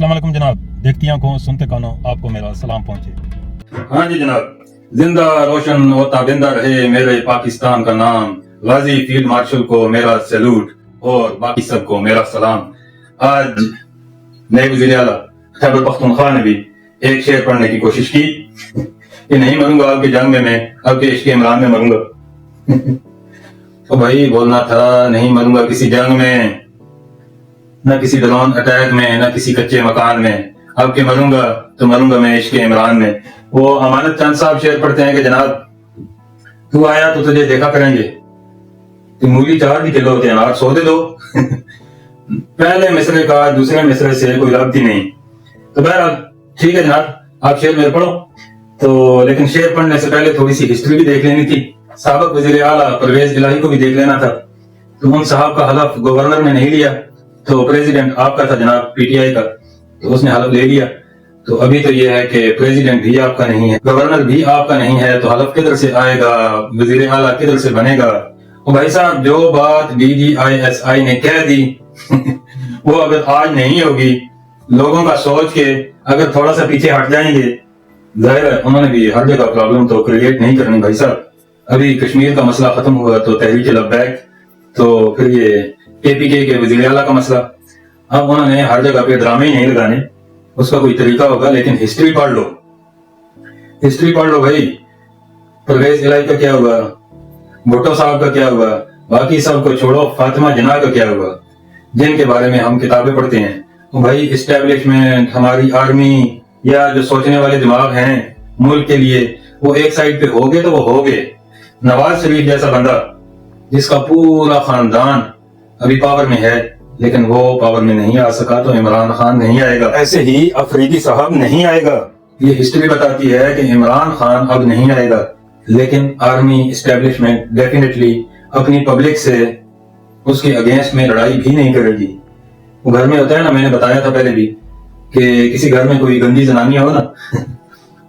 अस्सलाम वालेकुम जनाब, देखती आंखों सुनते कानों आपको मेरा सलाम पहुंचे। हाँ जी जनाब, जिंदा रोशन होता बिंदा रहे मेरे पाकिस्तान का नाम, गाजी फील्ड मार्शल को मेरा सैल्यूट और बाकी सबको मेरा सलाम। आज नए वज़ीर आला खैबर पख्तूनख्वा ने भी एक शेर पढ़ने की कोशिश की कि नहीं मरूंगा आपकी जंग में, मैं आपके इश्क इमरान में मरूंगा। तो भाई बोलना था नहीं मरूंगा किसी जंग में, न किसी ड्रोन अटैक में, न किसी कच्चे मकान में, अब के मरूंगा तो मरूंगा मैं इश्क इमरान में। वो अमानत चंद साहब शेर पढ़ते हैं कि जनाब तू आया तो तुझे देखा करेंगे, तू मूली 4 भी किलो होते हैं सो दे दो। पहले मिसरे का दूसरे मिसरे से कोई रब्त ही नहीं। तो बहरहाल ठीक है जनाब, आप शेर मेरे पढ़ो। तो लेकिन शेर पढ़ने से पहले थोड़ी सी हिस्ट्री भी देख लेनी थी। साबिक वज़ीर आला परवेज इलाही को भी देख लेना था। तो उन साहब का हलफ गवर्नर ने नहीं लिया, तो प्रेसिडेंट आपका था जनाब पीटीआई का, तो उसने हलफ ले लिया। तो अभी तो ये है कि प्रेसिडेंट भी आपका नहीं है, गवर्नर भी आपका नहीं है, तो हलफ किधर से आएगा, वजीर आला किधर से बनेगा। और भाई साहब जो बात DGISI ने कह दी वो अगर आज नहीं होगी, लोगों का सोच के अगर थोड़ा सा पीछे हट जाएंगे, जाहिर है उन्होंने भी हर जगह प्रॉब्लम तो क्रिएट नहीं करनी। भाई साहब अभी कश्मीर का मसला खत्म हुआ तो तहरीक लब्बैक, तो फिर ये KPK के वज़ीर आला का मसला, अब उन्होंने हर जगह पे ड्रामे ही नहीं लगाने, उसका कोई तरीका होगा। लेकिन हिस्ट्री पढ़ लो, हिस्ट्री पढ़ लो भाई। परवेज इलाही का क्या हुआ, भुट्टो साहब का क्या हुआ, बाकी सब को छोड़ो, फातिमा जिन्ना का क्या हुआ, जिनके बारे में हम किताबें पढ़ते हैं। तो भाई इस्टेब्लिशमेंट, हमारी आर्मी या जो सोचने वाले दिमाग हैं मुल्क के लिए, वो एक साइड पे हो गए तो वो हो गए। नवाज शरीफ जैसा बंदा जिसका पूरा खानदान अभी पावर में है, लेकिन वो पावर में नहीं आ सका, तो इमरान खान नहीं आएगा। ऐसे ही अफरीदी साहब नहीं आएगा। ये हिस्ट्री बताती है कि इमरान खान अब नहीं आएगा, लेकिन आर्मी इस्टेब्लिशमेंट डेफिनेटली अपनी पब्लिक से उसके अगेंस्ट में लड़ाई भी नहीं करेगी। वो घर में होता है ना, मैंने बताया था पहले भी कि किसी घर में कोई गंदी जनानी हो ना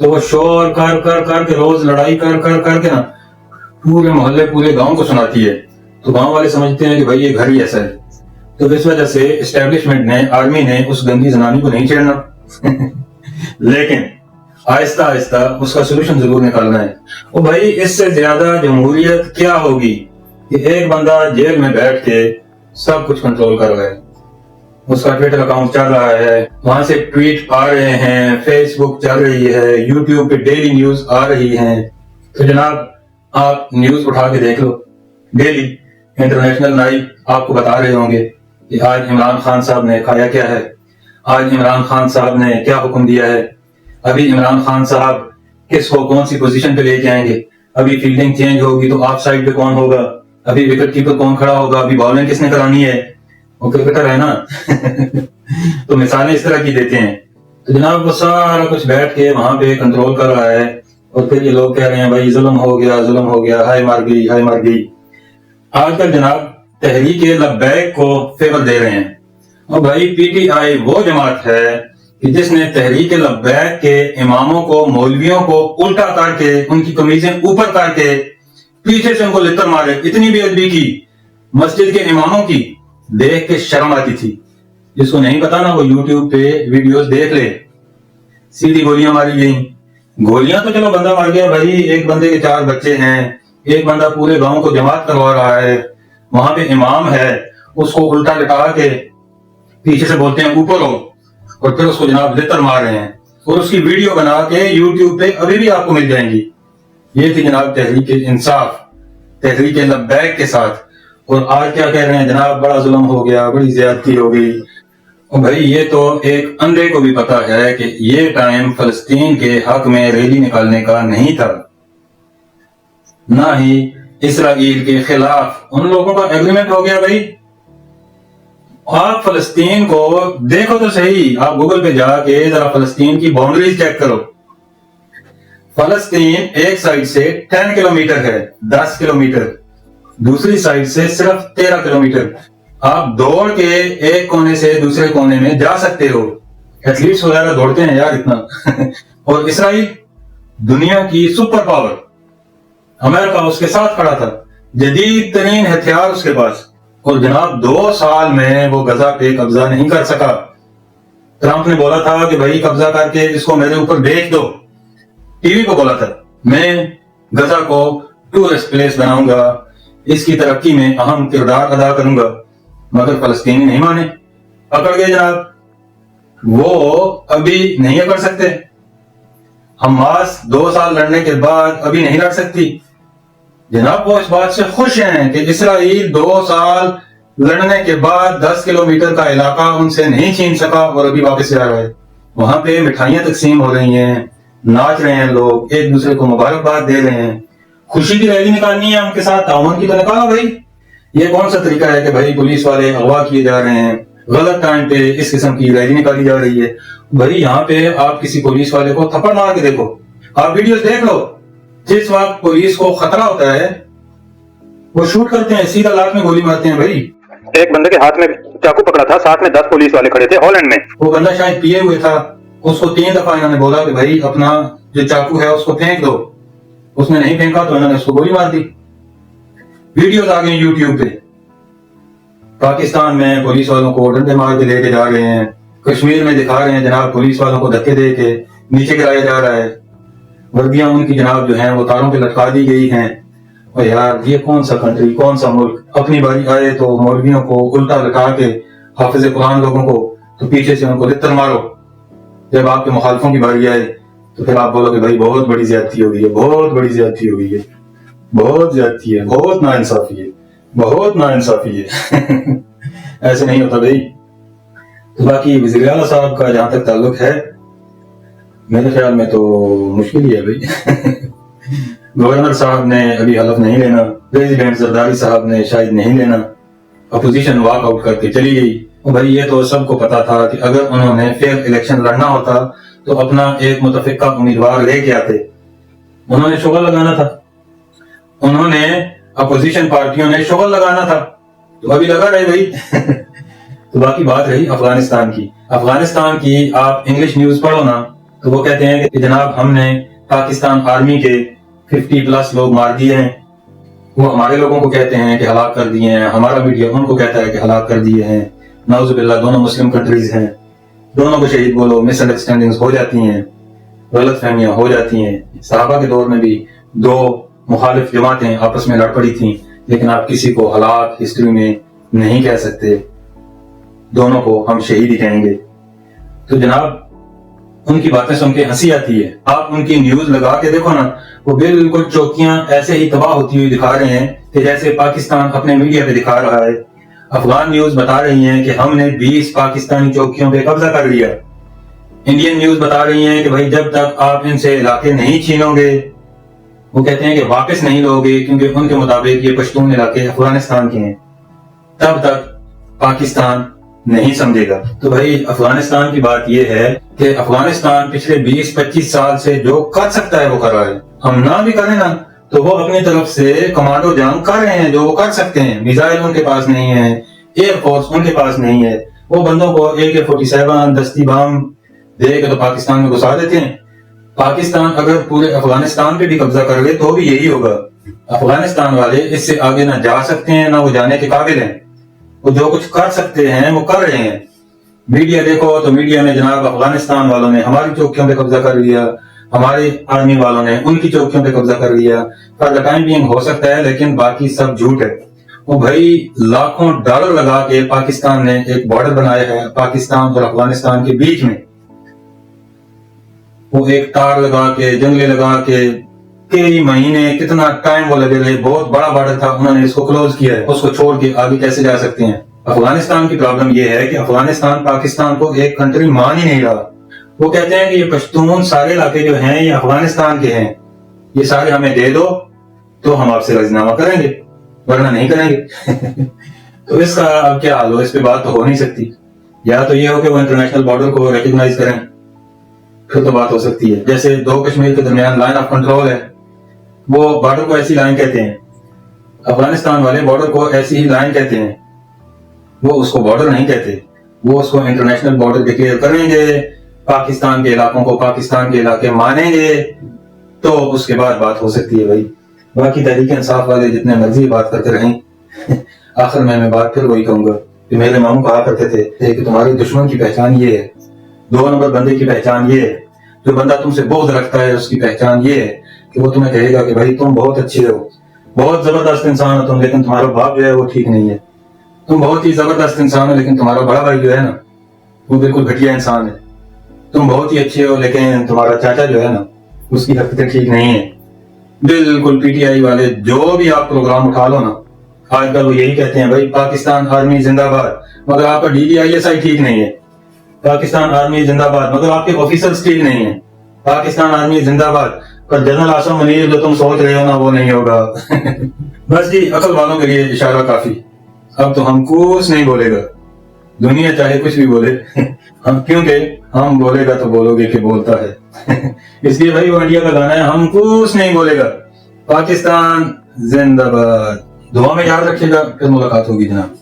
तो वो शोर कर कर कर के रोज लड़ाई कर कर कर के ना पूरे मोहल्ले पूरे गांव को सुनाती है, तो गांव वाले समझते हैं कि भाई ये घर ही ऐसा है। तो इस वजह से एस्टेब्लिशमेंट ने, आर्मी ने उस गंदी जनानी को नहीं छेड़ना लेकिन आहिस्ता आहिस्ता उसका सोल्यूशन जरूर निकालना है। और भाई इससे ज्यादा जमहूरियत क्या होगी कि एक बंदा जेल में बैठ के सब कुछ कंट्रोल कर रहा है, उसका ट्विटर अकाउंट चल रहा है, वहां से ट्वीट आ रहे हैं, फेसबुक चल रही है, यूट्यूब पे डेली न्यूज आ रही है। तो जनाब आप न्यूज उठा के देख लो, डेली इंटरनेशनल नाइट आपको बता रहे होंगे कि आज इमरान खान साहब ने खाया क्या है, आज इमरान खान साहब ने क्या हुक्म दिया है, अभी इमरान खान साहब किसको कौन सी पोजीशन पे लेके आएंगे, अभी फील्डिंग चेंज होगी तो ऑफ साइड पे कौन होगा, अभी विकेट कीपर कौन खड़ा होगा, अभी बॉलिंग किसने करानी है, वो क्रिकेटर है ना तो मिसालें इस तरह की देते हैं। तो जनाब वो सारा कुछ बैठ के वहां पे कंट्रोल कर रहा है, और फिर ये लोग कह रहे हैं भाई जुल्म हो गया, हाय मार गई, हाय मार गई। आजकल जनाब तहरीक लब्बैक को फेवर दे रहे हैं, और भाई PTI वो जमात है कि जिसने तहरीक लब्बैक के इमामों को, मौलवियों को उल्टा करके, उनकी कमीजें ऊपर करके पीछे से उनको लित्तर मारे, इतनी बेअदबी की मस्जिद के इमामों की, देख के शर्म आती थी। जिसको नहीं पता ना वो यूट्यूब पे वीडियोस देख ले, सीधी गोलियां मारी गई। गोलियां तो चलो बंदा मर गया भाई, एक बंदे के 4 बच्चे हैं, एक बंदा पूरे गांव को जमात करवा रहा है, वहां पे इमाम है, उसको उल्टा लिटा के पीछे से बोलते हैं ऊपर हो, और फिर उसको जनाब लित्तर मार रहे हैं, और उसकी वीडियो बना के यूट्यूब पे अभी भी आपको मिल जाएंगी। ये थी जनाब तहरीक इंसाफ, तहरीक लब्बैक के साथ। और आज क्या कह रहे हैं जनाब, बड़ा जुल्म हो गया, बड़ी ज्यादती हो गई। और भाई ये तो एक अंधे को भी पता है कि ये टाइम फलस्तीन के हक में रैली निकालने का नहीं था, ना ही इसराइल के खिलाफ। उन लोगों का एग्रीमेंट हो गया भाई। आप फलस्तीन को देखो तो सही, आप गूगल पे जाके जरा फलस्तीन की बाउंड्रीज चेक करो। फलस्तीन एक साइड से 10 किलोमीटर है, 10 किलोमीटर, दूसरी साइड से सिर्फ 13 किलोमीटर। आप दौड़ के एक कोने से दूसरे कोने में जा सकते हो, एथलीट्स वगैरह दौड़ते हैं यार इतना और इसराइल दुनिया की सुपर पावर, अमेरिका उसके साथ खड़ा था, जदीद तरीन हथियार उसके पास, और जनाब 2 साल में वो गजा पे कब्जा नहीं कर सका। ٹرمپ نے بولا تھا کہ بھائی قبضہ کر کے اس کو میرے اوپر بھیج دو، ٹی وی پہ بولا تھا میں غزہ کو ٹورسٹ پلیس بناؤں گا، اس کی ترقی میں اہم کردار ادا کروں گا، مگر فلسطینی نہیں مانے، پکڑ گئے جناب۔ وہ ابھی نہیں کر سکتے، حماس 2 سال لڑنے کے بعد ابھی نہیں لڑ سکتی جناب۔ وہ اس بات سے خوش ہیں کہ اسرائیل 2 سال لڑنے کے بعد 10 کلومیٹر کا علاقہ ان سے نہیں چھین سکا اور ابھی واپس آ رہا ہے۔ وہاں پہ مٹھائیاں تقسیم ہو رہی ہیں، ناچ رہے ہیں لوگ، ایک دوسرے کو مبارکباد دے رہے ہیں، خوشی کی ریلی نکالنی ہے ان کے ساتھ، تعاون کی تو نکالو بھائی۔ یہ کون سا طریقہ ہے کہ بھائی پولیس والے اغوا کیے جا رہے ہیں، غلط ٹائم پہ اس قسم کی ریلی نکالی جا رہی ہے؟ بھائی یہاں پہ آپ کسی پولیس والے کو تھپڑ مار کے دیکھو، آپ ویڈیوز دیکھ لو، جس وقت پولیس کو خطرہ ہوتا ہے وہ شوٹ کرتے ہیں، سیدھا لاٹ میں گولی مارتے ہیں بھائی۔ ایک بندے کے ہاتھ میں چاقو پکڑا تھا، ساتھ میں 10 پولیس والے کھڑے تھے ہالینڈ میں۔ وہ بندہ شاید پیے ہوئے تھا، اس کو 3 دفعہ انہوں نے بولا کہ بھائی اپنا جو چاقو ہے اس کو پھینک دو، اس نے نہیں پھینکا تو انہوں نے اس کو گولی مار دی۔ ویڈیوز آ گئے یوٹیوب پہ، پاکستان میں پولیس والوں کو ڈنڈے مار کے لے کے جا رہے ہیں، کشمیر میں دکھا رہے ہیں جناب پولیس والوں کو دھکے دے کے نیچے گرایا جا رہا ہے، وردیاں ان کی جناب جو ہیں وہ تاروں پہ لٹکا دی گئی ہیں۔ اور یار یہ کون سا کنٹری، کون سا ملک، اپنی باری آئے تو مولویوں کو الٹا لٹا کے، حافظ قرآن لوگوں کو تو پیچھے سے ان کو لتر مارو، جب آپ کے مخالفوں کی باری آئے تو پھر آپ بولو کہ بھائی بہت بڑی زیادتی ہو گئی ہے، بہت بڑی زیادتی ہو گئی ہے، بہت زیادتی ہے، بہت ناانصافی ہے، بہت ناانصافی ہے۔ ایسے نہیں ہوتا بھائی۔ تو باقی وزیر اعلیٰ صاحب کا جہاں تک تعلق ہے میرے خیال میں تو مشکل ہی ہے بھائی۔ گورنر صاحب نے ابھی حلف نہیں لینا، پریزیڈنٹ زرداری صاحب نے شاید نہیں لینا، اپوزیشن واک آؤٹ کر کے چلی گئی۔ بھائی یہ تو سب کو پتا تھا کہ اگر انہوں نے فیئر الیکشن لڑنا ہوتا تو اپنا ایک متفقہ امیدوار لے کے آتے، انہوں نے شغل لگانا تھا، انہوں نے اپوزیشن پارٹیوں نے شغل لگانا تھا، تو ابھی لگا رہے بھائی۔ تو باقی بات رہی افغانستان کی۔ افغانستان کی آپ انگلش نیوز پڑھو نا تو وہ کہتے ہیں کہ جناب ہم نے پاکستان آرمی کے 50+ لوگ مار دیے ہیں، وہ ہمارے لوگوں کو کہتے ہیں کہ ہلاک کر دیے ہیں، ہمارا میڈیا ان کو کہتا ہے کہ ہلاک کر دیے ہیں۔ نعوذ باللہ، دونوں مسلم کنٹریز ہیں، دونوں کو شہید بولو، مس انڈرسٹینڈنگز ہو جاتی ہیں، غلط فہمیاں ہو جاتی ہیں۔ صحابہ کے دور میں بھی 2 مخالف جماعتیں آپس میں لڑ پڑی تھیں، لیکن آپ کسی کو ہلاک ہسٹری میں نہیں کہہ سکتے، دونوں کو ہم شہید ہی کہیں گے۔ تو جناب ان کی باتیں سن کے ہنسی آتی ہے، آپ ان کی نیوز لگا کے دیکھو نا، وہ بالکل چوکیاں ایسے ہی تباہ ہوتی ہوئی دکھا رہے ہیں کہ جیسے پاکستان اپنے میڈیا پہ دکھا رہا ہے۔ افغان نیوز بتا رہی ہیں کہ ہم نے 20 پاکستانی چوکیوں پہ قبضہ کر لیا، انڈین نیوز بتا رہی ہیں کہ بھائی جب تک آپ ان سے علاقے نہیں چھینو گے، وہ کہتے ہیں کہ واپس نہیں لو گے کیونکہ ان کے مطابق یہ پشتون علاقے افغانستان کے ہیں، تب تک پاکستان نہیں سمجھے گا۔ تو بھائی افغانستان کی بات یہ ہے کہ افغانستان پچھلے 20-25 سال سے جو کر سکتا ہے وہ کر رہا ہے، ہم نہ بھی کریں نا تو وہ اپنی طرف سے کمانڈو جنگ کر رہے ہیں جو وہ کر سکتے ہیں۔ میزائل ان کے پاس نہیں ہے، ایئر فورس ان کے پاس نہیں ہے، وہ بندوں کو AK-47 دستی بام دے کے تو پاکستان میں گھسا دیتے ہیں۔ پاکستان اگر پورے افغانستان پہ بھی قبضہ کر لے تو بھی یہی ہوگا، افغانستان والے اس سے آگے نہ جا سکتے ہیں نہ وہ جانے کے قابل ہیں، وہ جو کچھ کر سکتے ہیں وہ کر رہے ہیں۔ میڈیا دیکھو تو میڈیا میں جناب افغانستان والوں نے ہماری چوکیوں پہ قبضہ کر لیا، ہمارے آرمی والوں نے ان کی چوکیوں پہ قبضہ کر لیا، فار دا ٹائم بینگ ہو سکتا ہے، لیکن باقی سب جھوٹ ہے۔ وہ بھائی لاکھوں ڈالر لگا کے پاکستان نے ایک بارڈر بنایا ہے پاکستان اور افغانستان کے بیچ میں، وہ ایک تار لگا کے، جنگلے لگا کے، کئی مہینے کتنا ٹائم وہ لگے رہے، بہت بڑا بارڈر تھا، انہوں نے اس کو کلوز کیا ہے، اس کو چھوڑ کے آگے کیسے جا سکتے ہیں؟ افغانستان کی پرابلم یہ ہے کہ افغانستان پاکستان کو ایک کنٹری مان ہی نہیں رہا، وہ کہتے ہیں کہ یہ پشتون سارے علاقے جو ہیں یہ افغانستان کے ہیں، یہ سارے ہمیں دے دو تو ہم آپ سے راضینامہ کریں گے ورنہ نہیں کریں گے۔ تو اس کا اب کیا حال ہو، اس پہ بات تو ہو نہیں سکتی، یا تو یہ ہو کہ وہ انٹرنیشنل بارڈر کو ریکگنائز کریں، پھر تو بات ہو سکتی ہے۔ جیسے 2 کشمیر کے درمیان لائن آف کنٹرول ہے، وہ بارڈر کو ایسی لائن کہتے ہیں، افغانستان والے بارڈر کو ایسی ہی لائن کہتے ہیں، وہ اس کو بارڈر نہیں کہتے، وہ اس کو انٹرنیشنل بارڈر ڈکلیئر کریں گے، پاکستان کے علاقوں کو پاکستان کے علاقے مانیں گے تو اس کے بعد بات ہو سکتی ہے بھائی۔ باقی تحریک انصاف والے جتنے مرضی بات کرتے رہیں، آخر میں بات پھر وہی کہوں گا کہ میرے ماموں کہا کرتے تھے کہ تمہارے دشمن کی پہچان یہ ہے 2 नंबर बंदे की पहचान ये है, जो बंदा तुमसे बोझ रखता है उसकी पहचान ये है कि वो तुम्हें कहेगा कि भाई तुम बहुत अच्छे हो, बहुत जबरदस्त इंसान हो तुम, लेकिन तुम्हारा बाप जो है वो ठीक नहीं है। तुम बहुत ही जबरदस्त इंसान हो, लेकिन तुम्हारा बड़ा भाई जो है ना वो बिल्कुल घटिया इंसान है। तुम बहुत ही अच्छे हो, लेकिन तुम्हारा चाचा जो है ना उसकी हरकतें ठीक नहीं है। बिल्कुल पीटीआई वाले जो भी आप प्रोग्राम उठा लो ना, आजकल वो यही कहते हैं भाई पाकिस्तान आर्मी जिंदाबाद, मगर आपका DDISI ठीक नहीं है। पाकिस्तान आर्मी जिंदाबाद, मगर आपके ऑफिसर्स ठीक नहीं है। पाकिस्तान आर्मी जिंदाबाद, पर जनरल आसम मुनीर जो तुम सोच रहे हो ना वो नहीं होगा। बस जी, अकल वालों के लिए इशारा काफी। अब तो हम कुछ नहीं बोलेगा, दुनिया चाहे कुछ भी बोले। हम क्योंकि हम बोलेगा तो बोलोगे कि बोलता है। इसलिए भाई वो इंडिया का गाना है, हम कुछ नहीं बोलेगा, पाकिस्तान जिंदाबाद। दुआ में याद रखिएगा, फिर मुलाकात होगी जनाब।